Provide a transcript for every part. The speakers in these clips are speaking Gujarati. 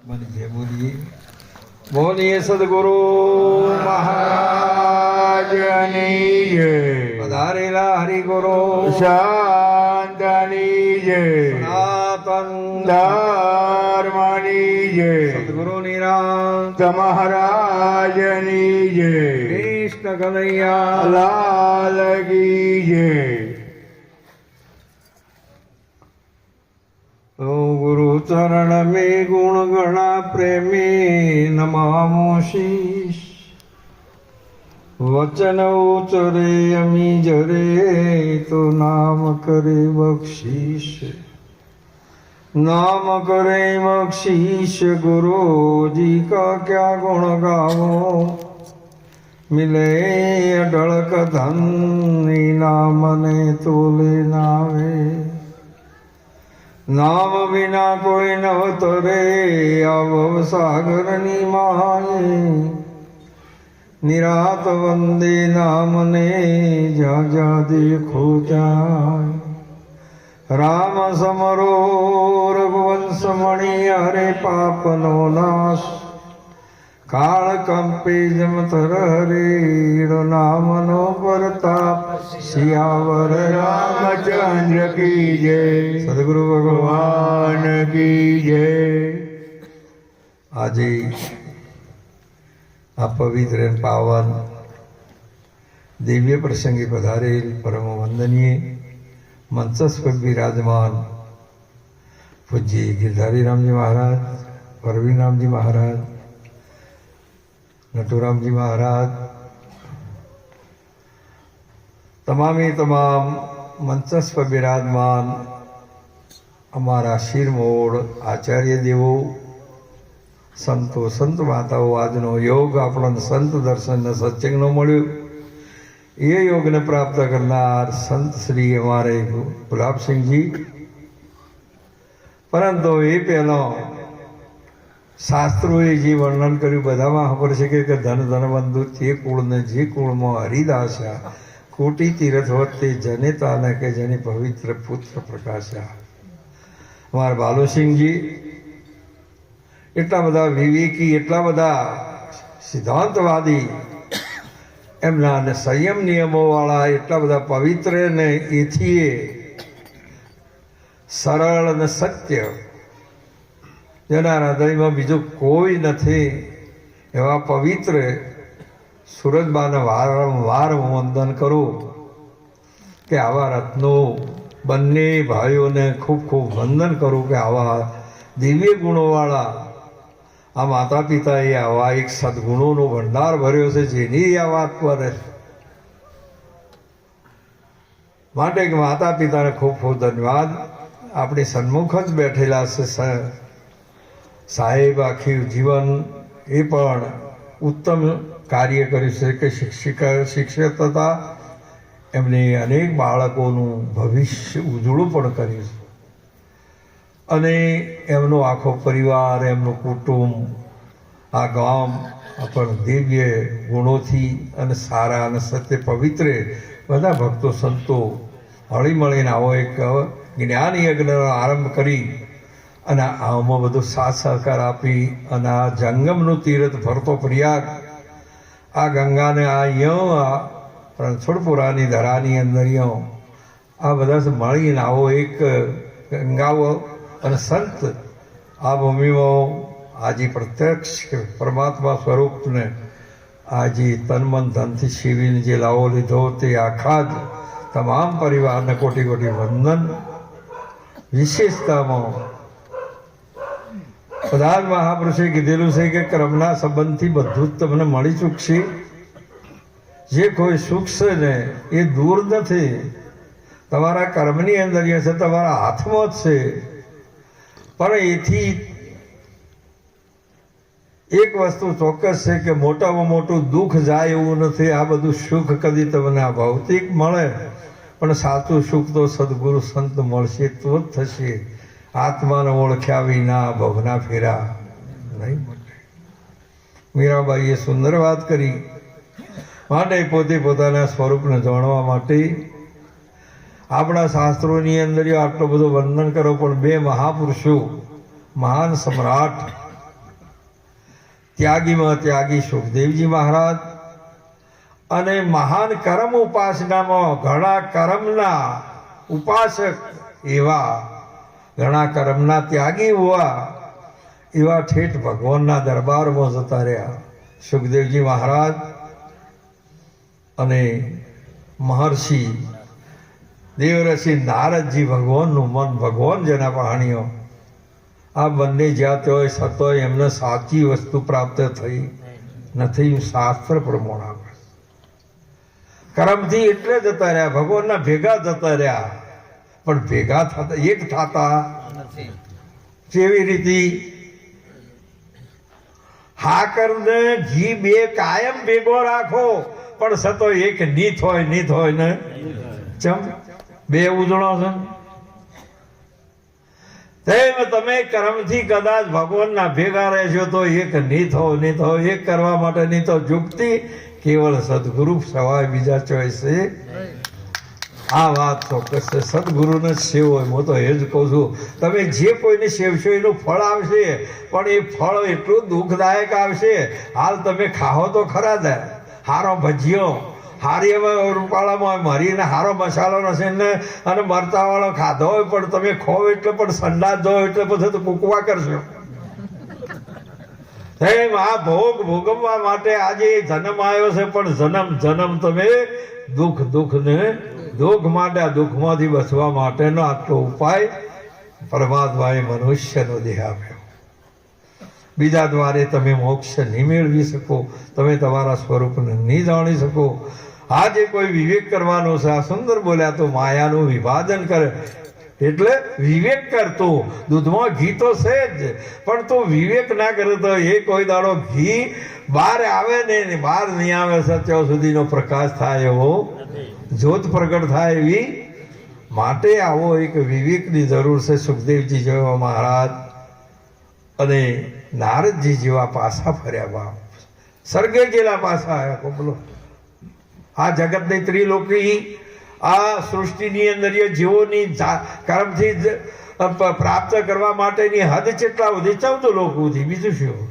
बोलिए बोलिए सदगुरु महाराज पधारेला हरिगुरु શાંતાની જય सनातन ધર્મની જય सदगुरु निरांत મહારાજની જય कृष्ण कन्हैया લાલ કી જય ओ गुरु चरण में गुण गणा प्रेमी नमामो शीश वचन उचरे अमी जरे तो नाम करे बख्शीश नाम करे बख्शीश गुरु जी का क्या गुण गावो मिले अडड़क धन नाम ने तोले नावे नाम बिना कोई नव तरे अवव सागर निमाए निरात वंदे नाम ने जा जा देखो जाए राम समरो रघुवंश मणि हरे पाप नो नाश काल कंपे जमतर हरे नाम नो परताप सियावर રામચંદ્ર કી જય सदगुरु भगवान ભગવાન કી જય આજે આ પવિત્ર અને પાવન દિવ્ય પ્રસંગે પધારેલ પરમ વંદનીય મંચસ્થ બિરાજમાન પૂજ્ય ગિરધારી રામજી મહારાજ, પરવીન રામજી મહારાજ, નટુરામજી મહારાજ, તમામે તમામ મંચસ્થ બિરાજમાન અમારા શિરમોડ આચાર્ય દેવો, સંતો, સંત માતાઓ, આજનો યોગ આપણને સંત દર્શનને સત્સંગનો મળ્યો. એ યોગને પ્રાપ્ત કરનાર સંત શ્રી અમારે ગુલાબસિંહજી. પરંતુ એ પહેલો શાસ્ત્રોએ જે વર્ણન કર્યું બધામાં ખબર છે કે ધન ધનબંધુ તે કુળને જે કુળમાં હરિદાસ્યા કોટી તીર્થ વત્તે જનેતાને કે જેની પવિત્ર પુત્ર પ્રકાશ્યા. અમારા બાલુસિંહજી એટલા બધા વિવેકી, એટલા બધા સિદ્ધાંતવાદી, એમના અને સંયમ નિયમોવાળા, એટલા બધા પવિત્ર ને એથી સરળ અને સત્ય, જેના હૃદયમાં બીજું કોઈ નથી, એવા પવિત્ર સુરજબાને વારંવાર હું વંદન કરું કે આવા રત્નો બંને ભાઈઓને ખૂબ ખૂબ વંદન કરું કે આવા દિવ્ય ગુણોવાળા આ માતા પિતાએ આવા એક સદગુણોનો ભંડાર ભર્યો છે, જેની આ વાત કરે માટે કે માતા પિતાને ખૂબ ખૂબ ધન્યવાદ. આપણી સન્મુખ જ બેઠેલા છે સાહેબ, આખી જીવન એ પણ ઉત્તમ કાર્ય કર્યું છે કે શિક્ષક હતા, એમને અનેક બાળકોનું ભવિષ્ય ઉજળું પણ કર્યું છે, અને એમનો આખો પરિવાર, એમનું કુટુંબ, આ ગામ પણ દિવ્ય ગુણોથી અને સારા અને સત્ય પવિત્ર બધા ભક્તો સંતો હળીમળીને આવો એક જ્ઞાન યજ્ઞનો આરંભ કરી અને આમાં બધો સાથ સહકાર આપી અને આ જંગમનું તીર્થ ફરતો પ્રયાગ, આ ગંગાને આ અહીંયા રણછોડપુરાની ધરાની અંદર આ બધા મળીને આવો એક ગંગાઓ અને સંત આ ભૂમિમાં આજે પ્રત્યક્ષ પરમાત્મા સ્વરૂપને આજે તન મન ધનથી શિવીને જે લાવો લીધો તે આખા જ તમામ પરિવારને કોટી કોટી વંદન. વિશેષતામાં બધા જ મહાપુરુષે કીધેલું છે કે કર્મના સંબંધથી બધું જ તમને મળી ચૂકશે. જે કોઈ સુખ છે ને એ દૂર નથી, તમારા કર્મની અંદર છે, તમારા હાથમાં જ છે. પણ એથી એક વસ્તુ ચોક્કસ છે કે મોટામાં મોટું દુઃખ જાય એવું નથી. આ બધું સુખ કદી તમને આ ભૌતિક મળે, પણ સાચું સુખ તો સદગુરુ સંત મળશે તો જ થશે. આત્માને ઓળખ્યા વિના ભવના ફેરા નહીં મળે. મીરાબાઈએ સુંદર વાત કરી. માટે પોતે પોતાના સ્વરૂપને જાણવા માટે આપણા શાસ્ત્રોની અંદર આટલો બધો વર્ણન કરો, પણ બે મહાપુરુષો, મહાન સમ્રાટ ત્યાગીમાં ત્યાગી સુખદેવજી મહારાજ અને મહાન કર્મ ઉપાસનામાં ઘણા કર્મના ઉપાસક એવા ઘણા કર્મના ત્યાગી હોવા એવા ઠેઠ ભગવાનના દરબારમાં જતા રહ્યા સુખદેવજી મહારાજ અને મહર્ષિ દેવર્ષિ નારદજી ભગવાનનું મન ભગવાન જેના પાણીઓ આ બંને જ્યાં હોય સતોય એમને સાચી વસ્તુ પ્રાપ્ત થઈ નથી શાસ્ત્ર પ્રમાણ આપે કર્મથી એટલે જતા રહ્યા ભગવાનના ભેગા જતા રહ્યા પણ ભેગા થતા એક થતા કેવી રીતે હાકરને ઘી બે કાયમ ભેગો રાખો પણ સતો એક નીત હોય ને ચમ બે ઉજળો છે તેમ તમે કર્મથી કદાચ ભગવાનના ભેગા રહેશો તો એક નીત હો એક કરવા માટેની તો યુક્તિ કેવળ સદગુરુ સવાય બીજા ચોઈસે આ વાત ચોક્કસ છે સદગુરુને જ સેવ હોય હું તો એ જ કહું છું તમે જે કોઈને સેવશો એનું ફળ આવશે પણ એ ફળ એટલું દુઃખદાયક આવશે હાલ તમે ખાઓ તો ખરા જ હારો ભજીયો હારી એમાં રૂપાળામાં મરીને હારો મસાલો નસે ને અને મરચાવાળો ખાધો હોય પણ તમે ખો એટલે પણ સંડાસ દો એટલે પછી તો કૂકવા કરશો એમ આ ભોગ ભોગવવા માટે આજે જન્મ આવ્યો છે પણ જન્મ તમે દુઃખ માટે આ દુઃખમાંથી બચવા માટેનો આટલો ઉપાય પરમાત્માએ મનુષ્યનો દેહ આપ્યો બીજા દ્વારે તમે મોક્ષ નહીં મેળવી શકો તમે તમારા સ્વરૂપને નહીં જાણી શકો આજે કોઈ વિવેક કરવાનો છે આ સુંદર બોલ્યા તો માયાનું વિભાજન કરે એટલે વિવેક કરતો દૂધમાં ઘી તો છે જ પણ તું વિવેક ના કરે તો એ કોઈ દાડો ઘી બહાર આવે ને બહાર નહીં આવે સત્યો સુધીનો પ્રકાશ થાય એવો જ્યોત પ્રગટ થાય એવી માટે આવો એક વિવેકની જરૂર છે સુખદેવજી જેવા મહારાજ અને નારદજી જેવા પાછા ફર્યા બાપ સ્વર્ગે ગયેલા પાછા આવ્યા બોલો આ જગતની ત્રિલોકી આ સૃષ્ટિની અંદર જીવોની કર્મથી પ્રાપ્ત કરવા માટેની હદ કેટલા સુધી 14 લોકોથી બીજું શું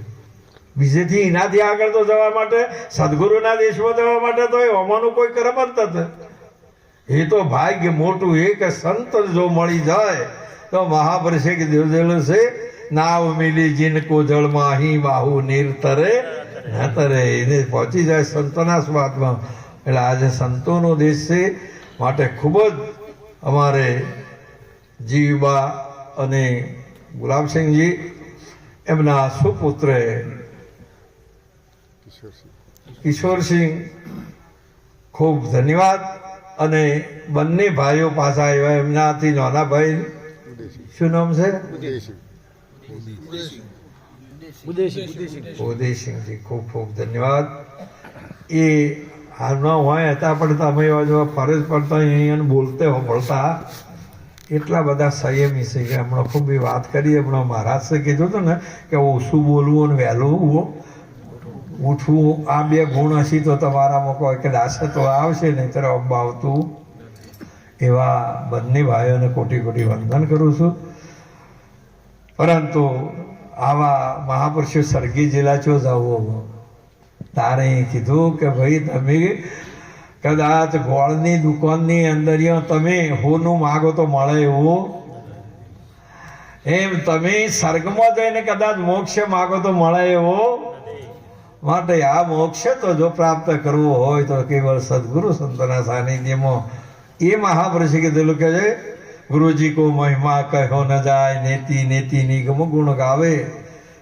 બીજેથી એનાથી આગળ તો જવા માટે સદગુરુના દેશમાં જવા માટે તો એમાંનું કોઈ કર્મ જ નથી એ તો ભાગ્ય મોટું એક સંત જો મળી જાય તો મહાપુરુષે દેવદેલું છે નાવ મિલી જીनको જળમાં અહીં બાહુ નીર તરે ન તરે એને પહોંચી જાય સંતના સ્વાદમાં એટલે આજે સંતોનો દેશ છે માટે ખૂબ જ અમારે જીવબા અને ગુલાબસિંહજી એમના સુપુત્ર કિશોરસિંહ ખૂબ ધન્યવાદ અને બંને ભાઈઓ પાછા આવ્યા એમનાથી નાના ભાઈ શું નામ છે ઉદયસિંહજી ખૂબ ખૂબ ધન્યવાદ એ હાલમાં હોય હતા પણ તમે ફરજ પડતા અહીંયા બોલતે મળતા એટલા બધા સંયમી છે કે હમણાં ખૂબ વાત કરી હમણાં મહારાજે કીધું હતું ને કે ઓછું બોલવું અને વહેલું ઉઠવું આ બે ગુણ હશે તો તમારામાં કોઈ કદાચ તો આવશે નહીં ત્યારે અબ્બા આવતું એવા બંને ભાઈઓને કોટી કોટી વંદન કરું છું પરંતુ આવા મહાપુરુષો સર્ગી જિલ્લા ચો જવું તારે કીધું કે ભાઈ તમે કદાચ ગોળની દુકાનની અંદર તમે હોનું માગો તો મળે એવું એમ તમે સ્વર્ગમાં જઈને કદાચ મોક્ષ માગો તો મળે એવો માટે આ મોક્ષ તો જો પ્રાપ્ત કરવો હોય તો કેવળ સદગુરુ સંતના સાનિધ્યમાં એ મહાપુરુષે કીધેલું કે ગુરુજી કો મહિમા કહો ન જાય નેતિ નેતિ નિગમ ગુણ ગાવે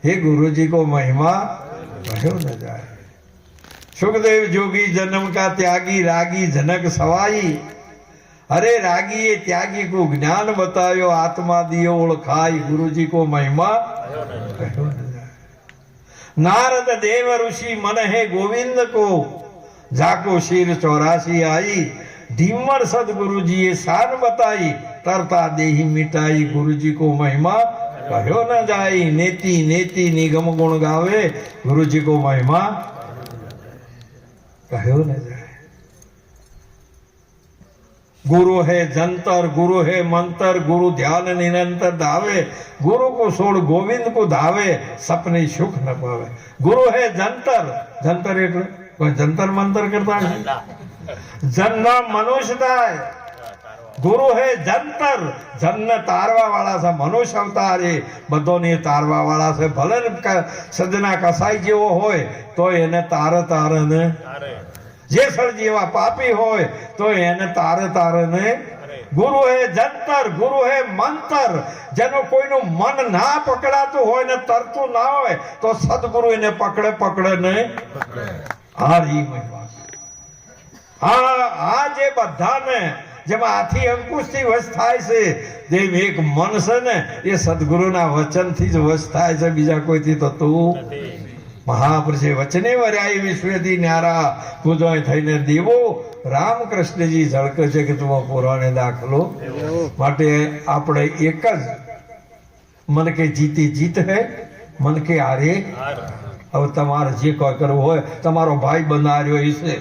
હે ગુરુજી કો મહિમા કહો ન જાય सुखदेव जोगी जन्म का त्यागी रागी जनक सवाई अरे रागी ये त्यागी को ज्ञान बतायो आत्मा दियो ओळखाई गुरुजी को महिमा नारद देव ऋषि मन है गोविंद को जाको शीर 84 आई धीमर सदगुरु जी ये सार बताई तरता देही मिटाई गुरुजी को महिमा कहो न जाई नेति नेति निगम गुण गावे गुरुजी को महिमा કહ્યો ન જાય गुरु है जंतर, गुरु है मंतर, गुरु ध्यान निरंतर धावे, गुरु को छोड़ गोविंद को धावे, सपने सुख न पावे। गुरु है जंतर, जंतर એટલે કોઈ જંતર મંતર કરતા નથી, જનના મનુષ્ય થાય। ગુરુ હે જંતર, જનને તારવા વાળા છે, મનુષ્ય અવતાર એ બધોને તારવા વાળા છે। ભલે સજના કસાઈ જેવો હોય તો એને તારે ને, જે સળ જેવા પાપી હોય તો એને તારે ને। ગુરુ હે જંતર, ગુરુ હે મંતર, જેનો કોઈનું મન ના પકડાતું હોય ને તરતું ના હોય તો સદગુરુ એને પકડે ને। આ રી મહિમા, આ જે બધાને જેમાં આથી અંકુશથી વશ થાય છે, જેમ એક મન છે ને એ સદગુરુના વચનથી જ વશ થાય છે, બીજા કોઈથી થતું નથી। મહાપુરુષે વચને વર્યાય વિશ્વેથી ન્યારા, પૂજોય થઈને દેવો। રામકૃષ્ણજી ઝળકે છે કે તું પુરાણે દાખલો। માટે આપણે એક જ મન કે જીતી જીત હે, મન કે હારે। હવે તમારે જે કોઈ કરવું હોય, તમારો ભાઈ બંધાર્યો એ છે,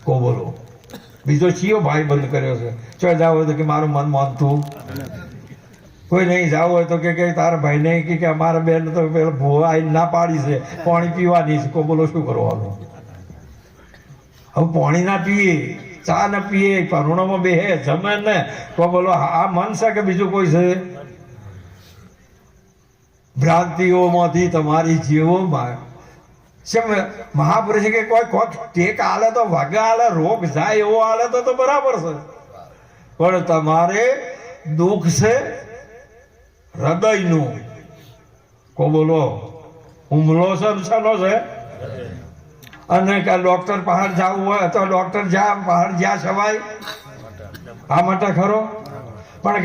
કો બોલો બીજો ચિયો ભાઈ બંધ કર્યો છે? ચો જાવ હોય તો કે મારું મન માનતું, કોઈ નહીં જાવ હોય તો કે તારા ભાઈ નહીં કે અમારા બેન તો પેલા ભૂવા આવીને ના પાડી છે, પાણી પીવાની છે, કો બોલો શું કરવાનું? હવે પાણી ના પીએ, ચા ના પીએ, પરુણામાં બેહે, જમે ને, કો બોલો આ મન છે કે બીજું કોઈ છે? ભ્રાંતિઓમાંથી તમારી જીવો મહાપુરુષ કે કોઈ ટેક આલે તો વાગે આલે, રોગ જાય એવો આલે તો બરાબર છે, પણ તમારે દુઃખ છે હૃદયનું, કો બોલો હુમલો છે છે, અને કે ડોક્ટર પહાડ જવું હોય તો ડોક્ટર પહાડ જ્યાં સવાય આ માટે ખરો, પણ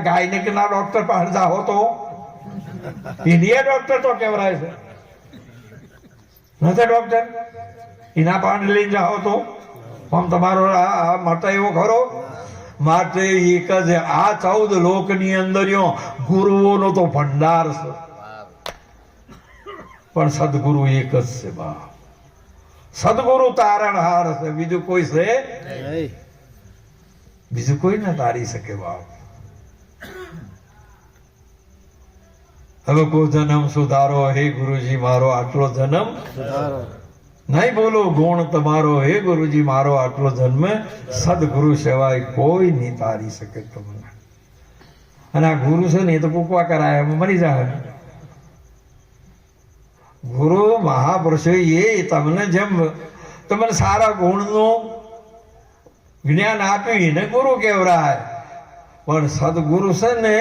ગાયને કે ના ડોક્ટર પહાડ જાઓ તો ઇન્ડિયા ડોક્ટર તો કેવરાય છે નથી ડોક્ટર, એના પાણી લઈને જાઓ તો આમ તમારો આ માટે એવો ખરો? માટે એક જ આ 14 લોકની અંદર ગુરુઓનો તો ભંડાર છે, પણ સદગુરુ એક જ છે બા। સદગુરુ તારણહાર છે, બીજું કોઈ છે? બીજું કોઈ ના તારી શકે બાપ। હવે કોઈ જન્મ સુધારો, હે ગુરુજી મારો આટલો જન્મ સુધારો, નહીં બોલો ગુણ તમારો, હે ગુરુજી મારો આટલો જન્મ, સદગુરુ સિવાય કોઈ નહીં તારી શકે તમને। અને આ ગુરુ છે ને એ તો કૂકવા કરાય, એમ મરી જાય। ગુરુ મહાપુરુષો એ તમને જેમ તમને સારા ગુણનું જ્ઞાન આપ્યું એને ગુરુ કહેવાય, પણ સદગુરુ છે ને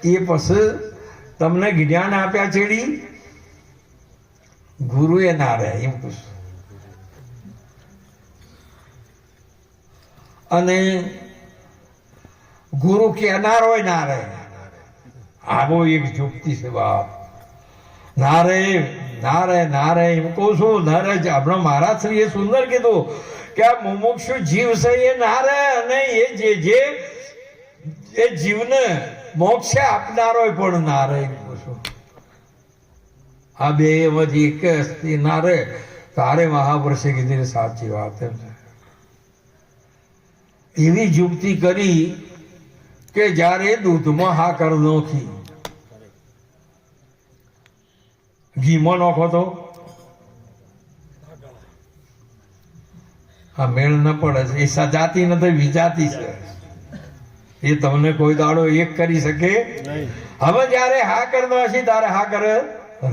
એ પછી તમને જ્ઞાન આપ્યા છેડી ગુરુ એ ના રહે એમ પૂછ। અને ગુરુ કહેનારો ના રહે, આવો એક યુક્તિ છે બાપ। ના રે એમ કહું છું, ના રે। હમણાં મહારાજ શ્રી એ સુંદર કીધું કે આ મુમુક્ષુ જીવ છે એ ના રહે, અને એ જે જીવને મોક્ષ આપનારો પણ ના રહે। આ બે એમાંથી એક ના રહે, તારે મહાપુરુષે કીધી સાચી વાત એમ છે। એવી યુક્તિ કરી કે જ્યારે દૂધમાં હાકર નોખી, ઘીમાં નોખો તો આ મેળ ન પડે છે, એ સજાતી નથી વિજાતી છે, એ તમને કોઈ દાડો એક કરી શકે। હવે જયારે હા કરતો હશે તારે હા કરે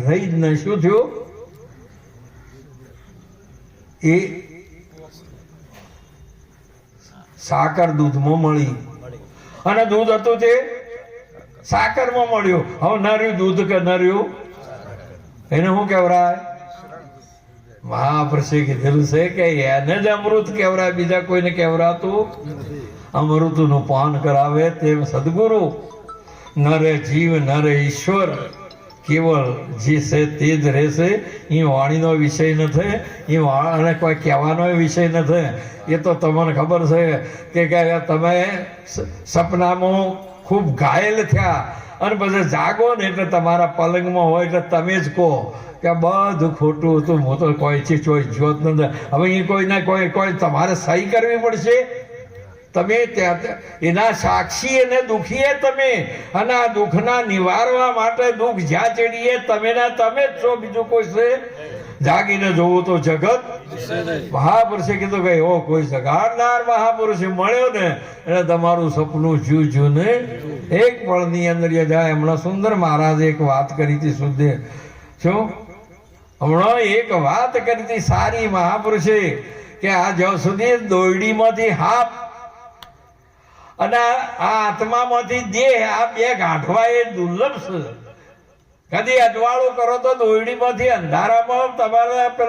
રહી જ નહીં। શું થયું? એ સાકર દૂધમાં મળી, અને દૂધ હતું તે સાકરમાં મળ્યું। હવે ન રહ્યું દૂધ કે ન રહ્યું, એને શું કહેવાય? મહાપુરુષે કીધેલું છે કે એને જ અમૃત કહેવાય, બીજા કોઈને કહેવરાતું અમૃતનું પાન કરાવે તેમ સદગુરુ। નરે જીવ નરે ઈશ્વર, કેવળ જે છે તે જ રહેશે। એ વાણીનો વિષય નથી, એ અને કોઈ કહેવાનો વિષય નથી। એ તો તમને ખબર છે કે તમે સપનામાં ખૂબ ઘાયલ થયા અને પછી જાગો ને એટલે તમારા પલંગમાં હોય એટલે તમે જ કહો કે બધું ખોટું હતું, હું તો કોઈ ચીજ જોત નથી। હવે એ કોઈ તમારે સહી કરવી પડશે, તમે એના સાક્ષી અને દુખીએ તમે, અને આ દુઃખના નિવારવા માટે દુઃખ જ્યાં ચડીએ તમે ના તમે જ છો, બીજું કોઈ છે? જાગીને જોવું તો જગત. મહાપુરુષે કીધું કે એવો કોઈ જગાડનાર મહાપુરુષ મળ્યો ને એટલે તમારું સપનું જ્યું ને એક પળની અંદર જાય. હમણાં સુંદર મહારાજે એક વાત કરી હતી શુદ્ધ શું હમણાં એક વાત કરી હતી સારી મહાપુરુષે કે આ જ્યાં સુધી દોરડીમાંથી હાપ અને આ આત્મામાંથી દેહ, આ બે ગાંઠવા એ દુર્લભ છે. કદી અજવાળું કરો તો દોરડીમાંથી અંધારામાં તમારે પેલો